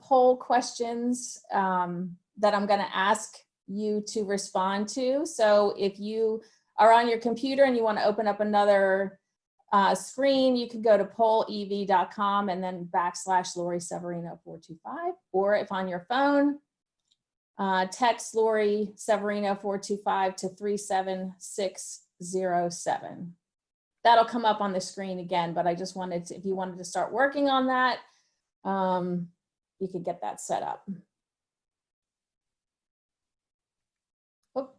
poll questions that I'm going to ask you to respond to. So if you are on your computer and you want to open up another screen, you can go to pollev.com and then /Lori Severino 425. Or if on your phone, text Lori Severino 425 to 37607. That'll come up on the screen again, but I just wanted to, if you wanted to start working on that, you could get that set up. Oh.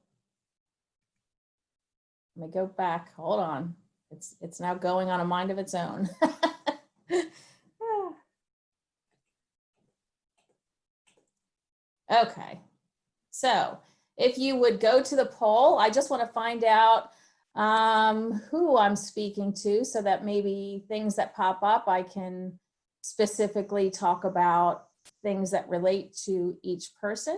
Let me go back, hold on. It's now going on a mind of its own. Okay, so if you would go to the poll, I just want to find out who I'm speaking to so that maybe things that pop up, I can specifically talk about things that relate to each person.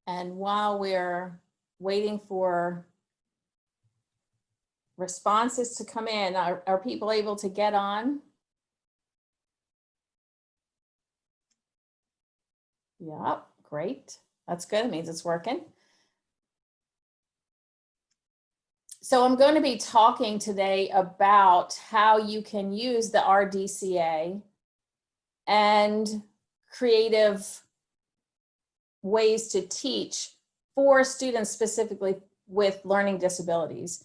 And while we're waiting for responses to come in, are people able to get on? Yep, great. That's good. It means it's working. So I'm going to be talking today about how you can use the RDCA and creative ways to teach for students specifically with learning disabilities,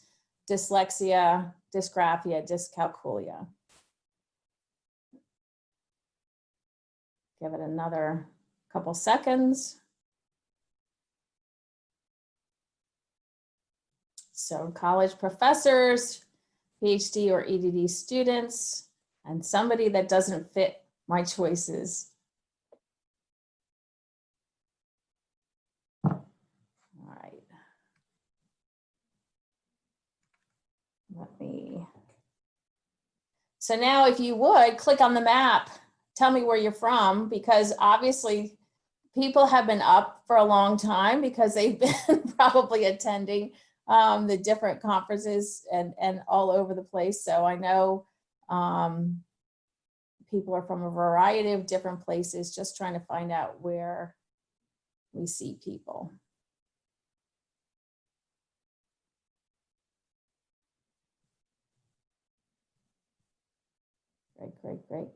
dyslexia, dysgraphia, dyscalculia. Give it another couple seconds. So college professors, PhD or EDD students, and somebody that doesn't fit my choices. So now if you would click on the map, tell me where you're from, because obviously people have been up for a long time because they've been probably attending the different conferences and all over the place. So I know people are from a variety of different places, just trying to find out where we see people. Great.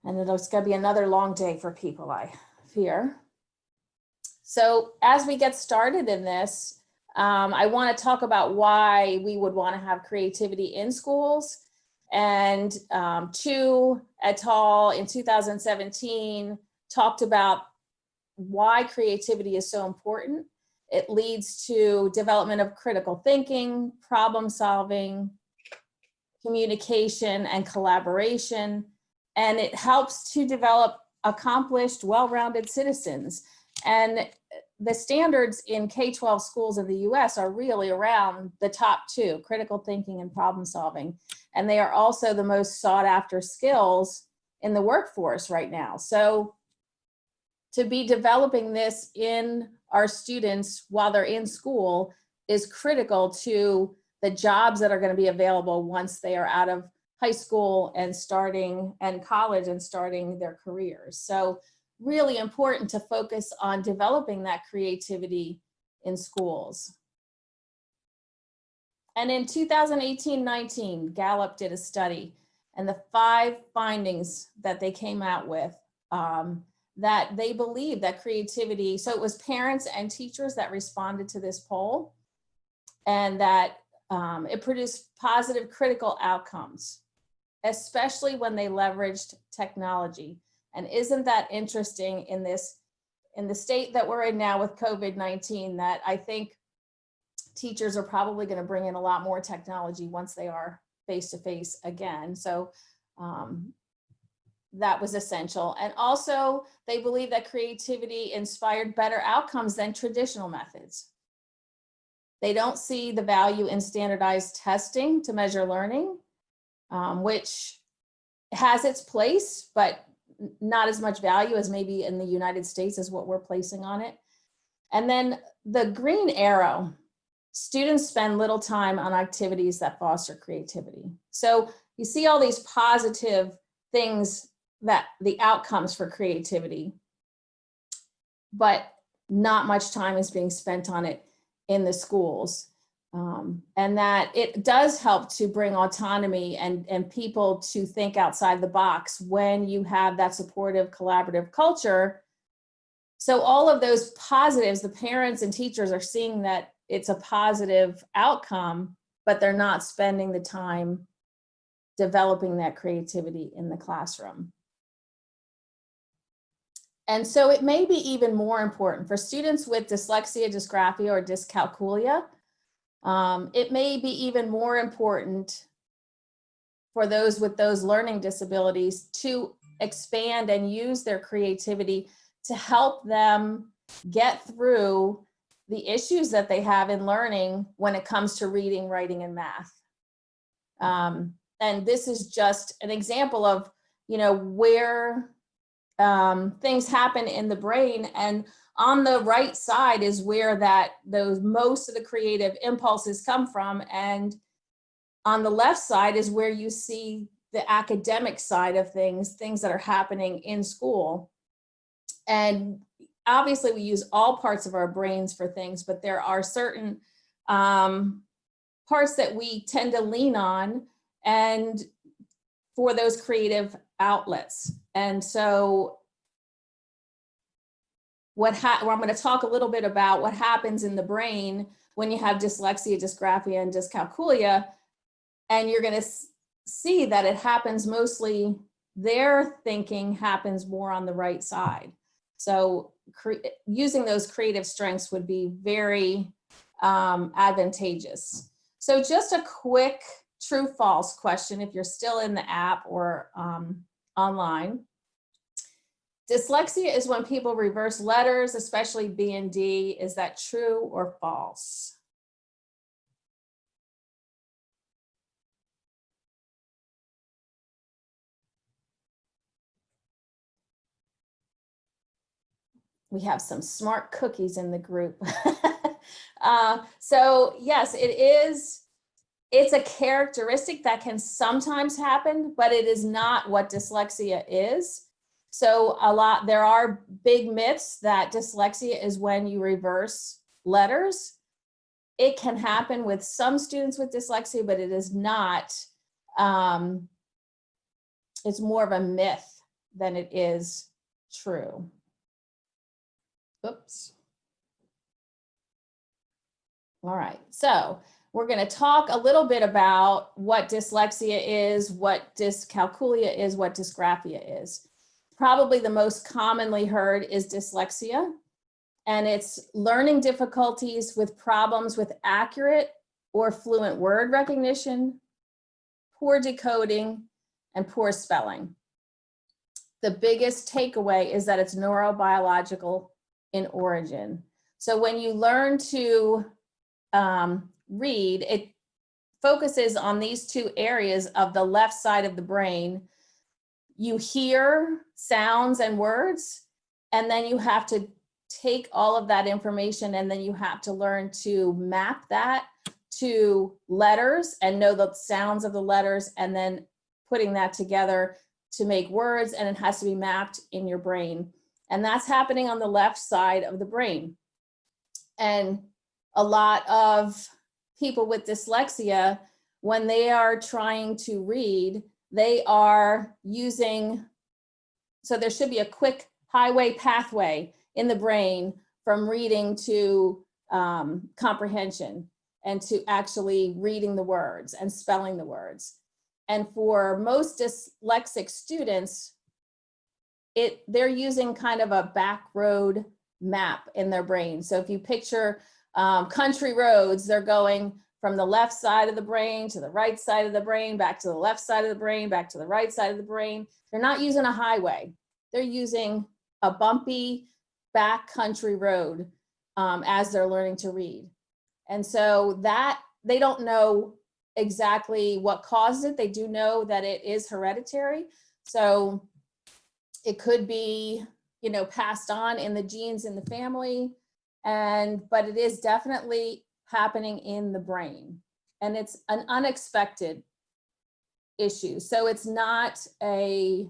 And it's going to be another long day for people, I fear. So as we get started in this, I want to talk about why we would want to have creativity in schools. And Chu et al. In 2017 talked about why creativity is so important. It leads to development of critical thinking, problem solving, communication, and collaboration. And it helps to develop accomplished, well-rounded citizens. And the standards in K-12 schools in the US are really around the top two, critical thinking and problem solving. And they are also the most sought after skills in the workforce right now. So to be developing this in our students while they're in school is critical to the jobs that are going to be available once they are out of high school and college and starting their careers. So really important to focus on developing that creativity in schools. And in 2018-19, Gallup did a study, and the 5 findings that they came out with, that they believe that creativity, so it was parents and teachers that responded to this poll, and that it produced positive critical outcomes, especially when they leveraged technology. And isn't that interesting in the state that we're in now with COVID-19, that I think teachers are probably going to bring in a lot more technology once they are face-to-face again. So that was essential. And also they believe that creativity inspired better outcomes than traditional methods. They don't see the value in standardized testing to measure learning. which has its place, but not as much value as maybe in the United States is what we're placing on it. And then the green arrow, students spend little time on activities that foster creativity. So you see all these positive things, that the outcomes for creativity, but not much time is being spent on it in the schools. And that it does help to bring autonomy and people to think outside the box when you have that supportive, collaborative culture. So all of those positives, the parents and teachers are seeing that it's a positive outcome, but they're not spending the time developing that creativity in the classroom. And so it may be even more important for students with dyslexia, dysgraphia, or dyscalculia. It may be even more important for those with those learning disabilities to expand and use their creativity to help them get through the issues that they have in learning when it comes to reading, writing, and math. And this is just an example of, where things happen in the brain, and on the right side is where most of the creative impulses come from, and on the left side is where you see the academic side of things that are happening in school. And obviously we use all parts of our brains for things, but there are certain parts that we tend to lean on and for those creative outlets. And so I'm going to talk a little bit about what happens in the brain when you have dyslexia, dysgraphia, and dyscalculia. And you're going to see that it happens mostly, their thinking happens more on the right side. So using those creative strengths would be very advantageous. So just a quick true false question if you're still in the app or online. Dyslexia is when people reverse letters, especially B and D. Is that true or false? We have some smart cookies in the group. So yes, it's a characteristic that can sometimes happen, but it is not what dyslexia is. So there are big myths that dyslexia is when you reverse letters. It can happen with some students with dyslexia, but it is not, it's more of a myth than it is true. Oops. All right, so we're going to talk a little bit about what dyslexia is, what dyscalculia is, what dysgraphia is. Probably the most commonly heard is dyslexia, and it's learning difficulties with problems with accurate or fluent word recognition, poor decoding, and poor spelling. The biggest takeaway is that it's neurobiological in origin. So when you learn to read, it focuses on these two areas of the left side of the brain. You hear sounds and words, and then you have to take all of that information, and then you have to learn to map that to letters and know the sounds of the letters, and then putting that together to make words, and it has to be mapped in your brain. And that's happening on the left side of the brain. And a lot of people with dyslexia, when they are trying to read, they are using, so there should be a quick highway pathway in the brain from reading to comprehension and to actually reading the words and spelling the words. And for most dyslexic students, they're using kind of a back road map in their brain. So if you picture country roads, they're going from the left side of the brain to the right side of the brain, back to the left side of the brain, back to the right side of the brain. They're not using a highway. They're using a bumpy back country road as they're learning to read. And so that they don't know exactly what caused it. They do know that it is hereditary. So it could be, you know, passed on in the genes in the family, but it is definitely happening in the brain, and it's an unexpected issue. So it's not a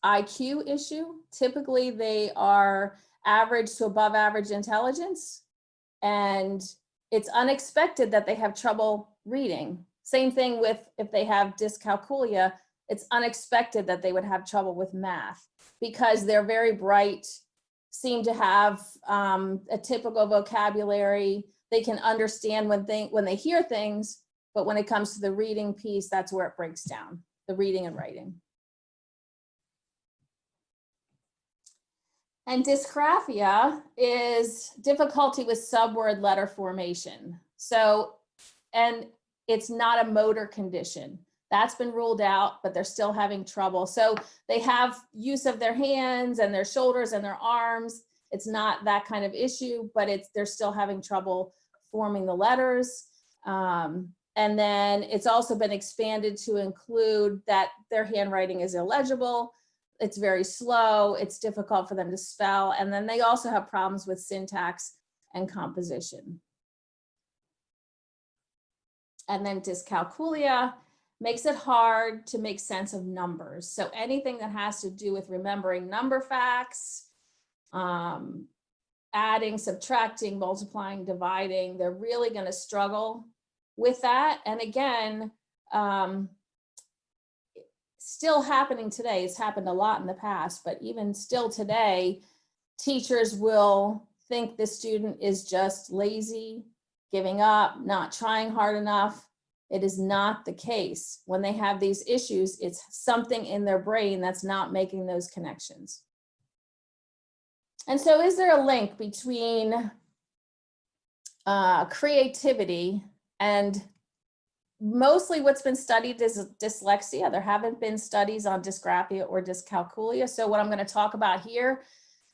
IQ issue. Typically they are average to above average intelligence, and it's unexpected that they have trouble reading. Same thing with if they have dyscalculia, it's unexpected that they would have trouble with math because they're very bright, seem to have a typical vocabulary. They can understand when they hear things, but when it comes to the reading piece, that's where it breaks down, the reading and writing. And dysgraphia is difficulty with subword letter formation. So, and it's not a motor condition. That's been ruled out, but they're still having trouble. So they have use of their hands and their shoulders and their arms. It's not that kind of issue, but they're still having trouble forming the letters. And then it's also been expanded to include that their handwriting is illegible. It's very slow. It's difficult for them to spell. And then they also have problems with syntax and composition. And then dyscalculia makes it hard to make sense of numbers. So anything that has to do with remembering number facts, adding, subtracting, multiplying, dividing, they're really going to struggle with that. And again, still happening today. It's happened a lot in the past, but even still today, teachers will think the student is just lazy, giving up, not trying hard enough. It is not the case. When they have these issues, it's something in their brain that's not making those connections. And so is there a link between creativity and mostly what's been studied is dyslexia? There haven't been studies on dysgraphia or dyscalculia. So what I'm going to talk about here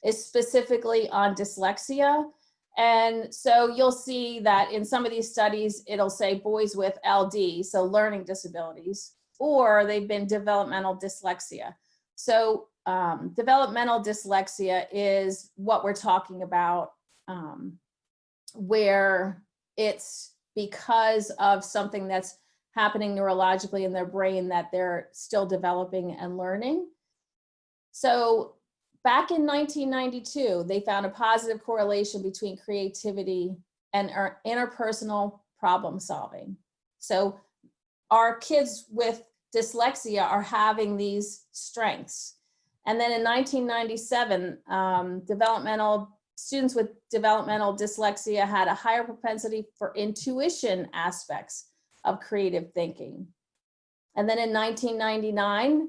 is specifically on dyslexia. And so you'll see that in some of these studies, it'll say boys with LD, so learning disabilities, or they've been developmental dyslexia. So developmental dyslexia is what we're talking about, where it's because of something that's happening neurologically in their brain that they're still developing and learning. So back in 1992, they found a positive correlation between creativity and interpersonal problem solving. So our kids with dyslexia are having these strengths. And then in 1997, students with developmental dyslexia had a higher propensity for intuition aspects of creative thinking. And then in 1999,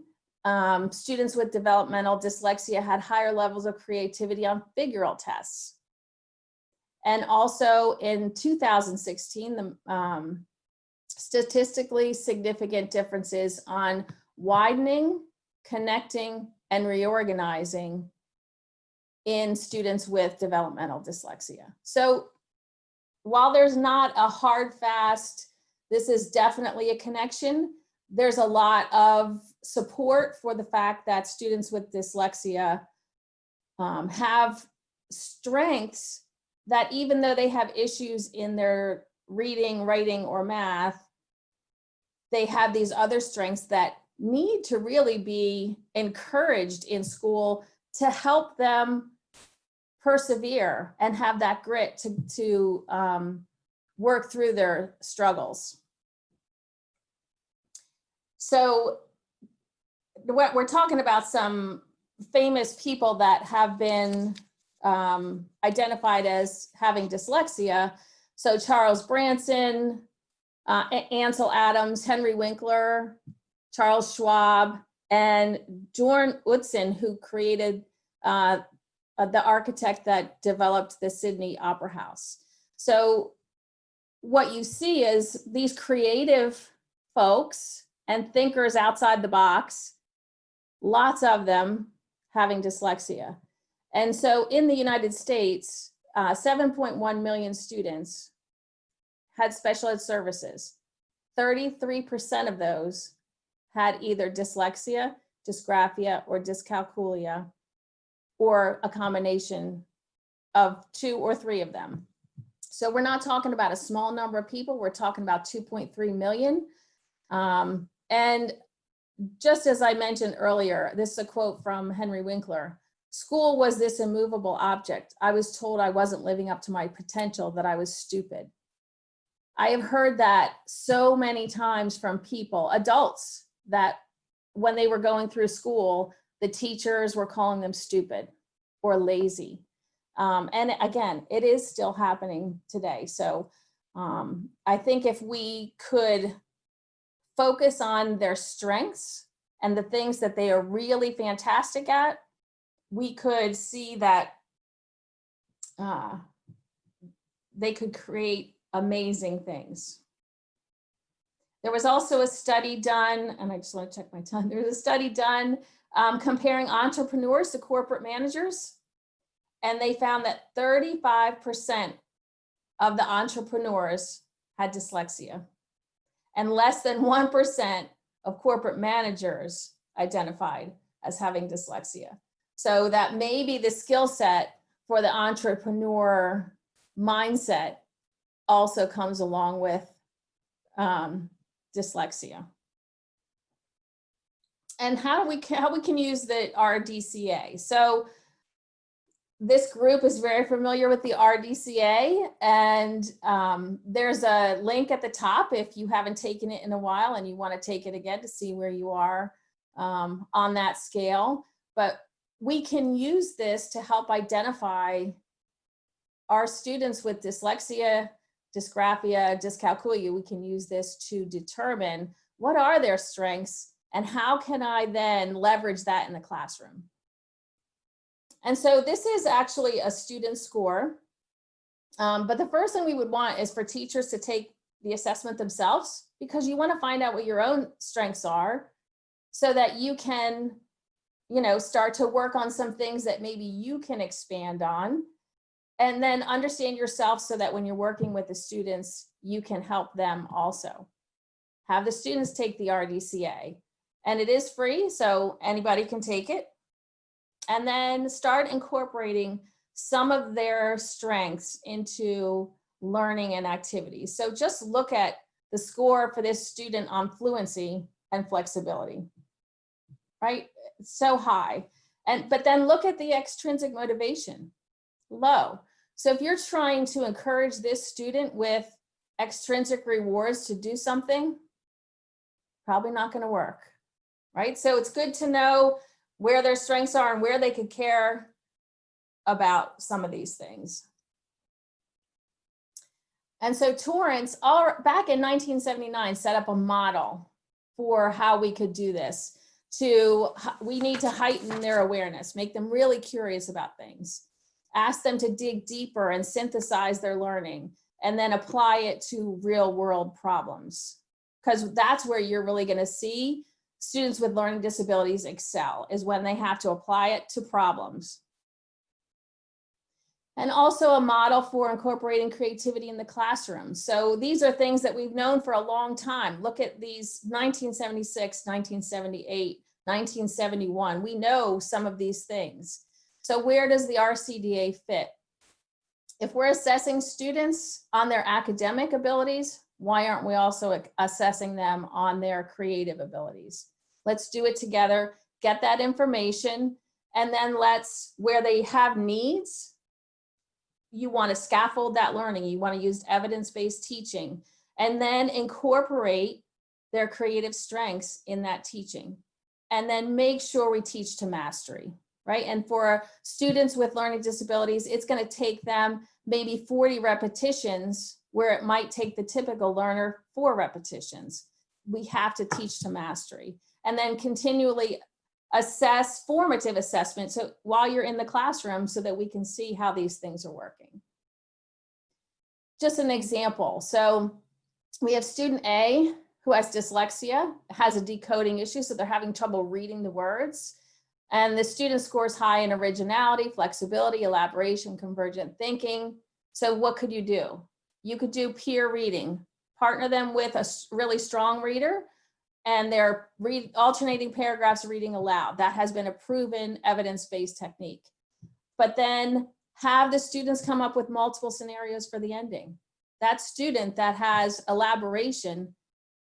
students with developmental dyslexia had higher levels of creativity on figural tests. And also in 2016, the statistically significant differences on widening, connecting, and reorganizing in students with developmental dyslexia. So while there's not a hard, fast, this is definitely a connection, there's a lot of support for the fact that students with dyslexia have strengths that even though they have issues in their reading, writing, or math, they have these other strengths that need to really be encouraged in school to help them persevere and have that grit to work through their struggles. So what we're talking about, some famous people that have been identified as having dyslexia. So Charles Branson, Ansel Adams, Henry Winkler, Charles Schwab, and Jorn Utzon, who created the architect that developed the Sydney Opera House. So what you see is these creative folks and thinkers outside the box, lots of them having dyslexia. And so in the United States, 7.1 million students had special ed services. 33% of those had either dyslexia, dysgraphia, or dyscalculia, or a combination of 2 or 3 of them. So we're not talking about a small number of people, we're talking about 2.3 million. And just as I mentioned earlier, this is a quote from Henry Winkler: "School was this immovable object. I was told I wasn't living up to my potential, that I was stupid." I have heard that so many times from people, adults, that when they were going through school, the teachers were calling them stupid or lazy. And again, it is still happening today. So I think if we could focus on their strengths and the things that they are really fantastic at, we could see that they could create amazing things. There was also a study done, and I just want to check my time. There was a study done comparing entrepreneurs to corporate managers. And they found that 35% of the entrepreneurs had dyslexia, and less than 1% of corporate managers identified as having dyslexia. So that maybe the skill set for the entrepreneur mindset also comes along with dyslexia. And how we can use the RDCA. So this group is very familiar with the RDCA, and there's a link at the top if you haven't taken it in a while and you want to take it again to see where you are on that scale. But we can use this to help identify our students with dyslexia, dysgraphia, dyscalculia. We can use this to determine what are their strengths and how can I then leverage that in the classroom. And so this is actually a student score, but the first thing we would want is for teachers to take the assessment themselves, because you want to find out what your own strengths are so that you can, start to work on some things that maybe you can expand on, and then understand yourself so that when you're working with the students, you can help them also. Have the students take the RDCA, and it is free, so anybody can take it. And then start incorporating some of their strengths into learning and activities. So just look at the score for this student on fluency and flexibility, right? It's so high. But then look at the extrinsic motivation, low. So if you're trying to encourage this student with extrinsic rewards to do something, probably not going to work, right? So it's good to know where their strengths are and where they could care about some of these things. And so Torrance, back in 1979, set up a model for how we could do this. We need to heighten their awareness, make them really curious about things, ask them to dig deeper and synthesize their learning, and then apply it to real world problems. Because that's where you're really going to see students with learning disabilities excel, is when they have to apply it to problems. And also a model for incorporating creativity in the classroom. So these are things that we've known for a long time. Look at these 1976, 1978, 1971. We know some of these things. So where does the RCDA fit? If we're assessing students on their academic abilities, why aren't we also assessing them on their creative abilities? Let's do it together, get that information, and then where they have needs, you want to scaffold that learning. You want to use evidence-based teaching, and then incorporate their creative strengths in that teaching. And then make sure we teach to mastery, right? And for students with learning disabilities, it's going to take them maybe 40 repetitions where it might take the typical learner 4 repetitions. We have to teach to mastery, and then continually assess formative assessment. So while you're in the classroom, so that we can see how these things are working. Just an example. So we have student A who has dyslexia, has a decoding issue. So they're having trouble reading the words. And the student scores high in originality, flexibility, elaboration, convergent thinking. So what could you do? You could do peer reading, partner them with a really strong reader, and they're alternating paragraphs reading aloud. That has been a proven evidence-based technique. But then have the students come up with multiple scenarios for the ending. That student that has elaboration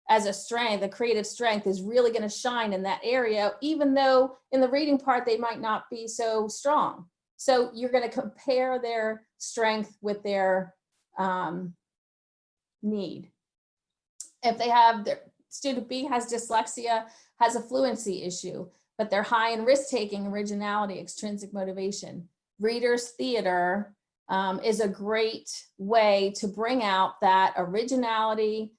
as a strength, a creative strength, is really going to shine in that area, even though in the reading part they might not be so strong. So you're going to compare their strength with their need. If they have their student B has dyslexia, has a fluency issue, but they're high in risk-taking, originality, extrinsic motivation. Reader's theater is a great way to bring out that originality,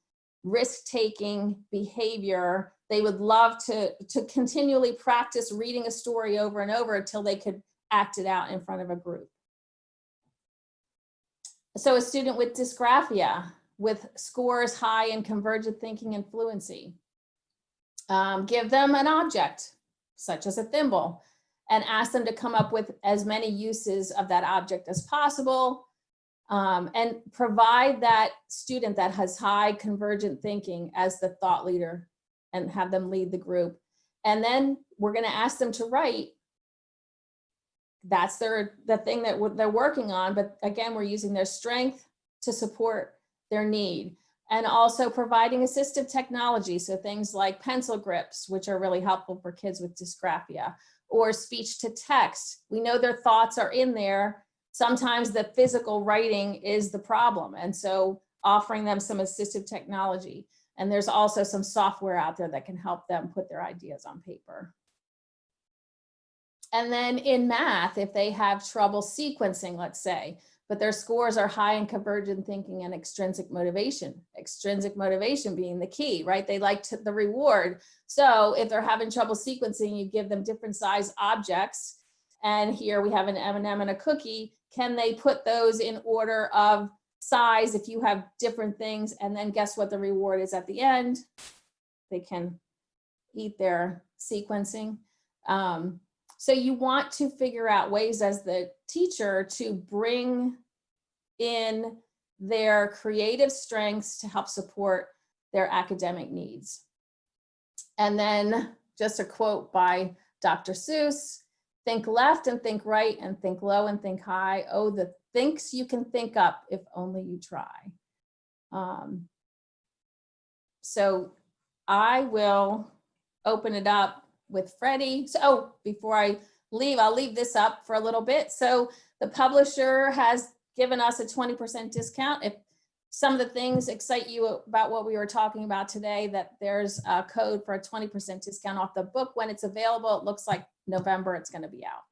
risk-taking behavior. They would love to continually practice reading a story over and over until they could act it out in front of a group. So a student with dysgraphia, with scores high in convergent thinking and fluency, give them an object, such as a thimble, and ask them to come up with as many uses of that object as possible, and provide that student that has high convergent thinking as the thought leader and have them lead the group. And then we're going to ask them to write. That's the thing that they're working on. But again, we're using their strength to support their need, and also providing assistive technology. So things like pencil grips, which are really helpful for kids with dysgraphia, or speech to text. We know their thoughts are in there. Sometimes the physical writing is the problem. And so offering them some assistive technology. And there's also some software out there that can help them put their ideas on paper. And then in math, if they have trouble sequencing, let's say, but their scores are high in convergent thinking and extrinsic motivation being the key, right? They like the reward. So if they're having trouble sequencing, you give them different size objects. And here we have an M&M and a cookie. Can they put those in order of size if you have different things? And then guess what the reward is at the end? They can eat their sequencing. So you want to figure out ways as the teacher to bring in their creative strengths to help support their academic needs. And then just a quote by Dr. Seuss: think left and think right and think low and think high. Oh, the thinks you can think up if only you try. So I will open it up with Freddie. So before I leave, I'll leave this up for a little bit. So the publisher has given us a 20% discount. If some of the things excite you about what we were talking about today, that there's a code for a 20% discount off the book when it's available. It looks like November it's going to be out.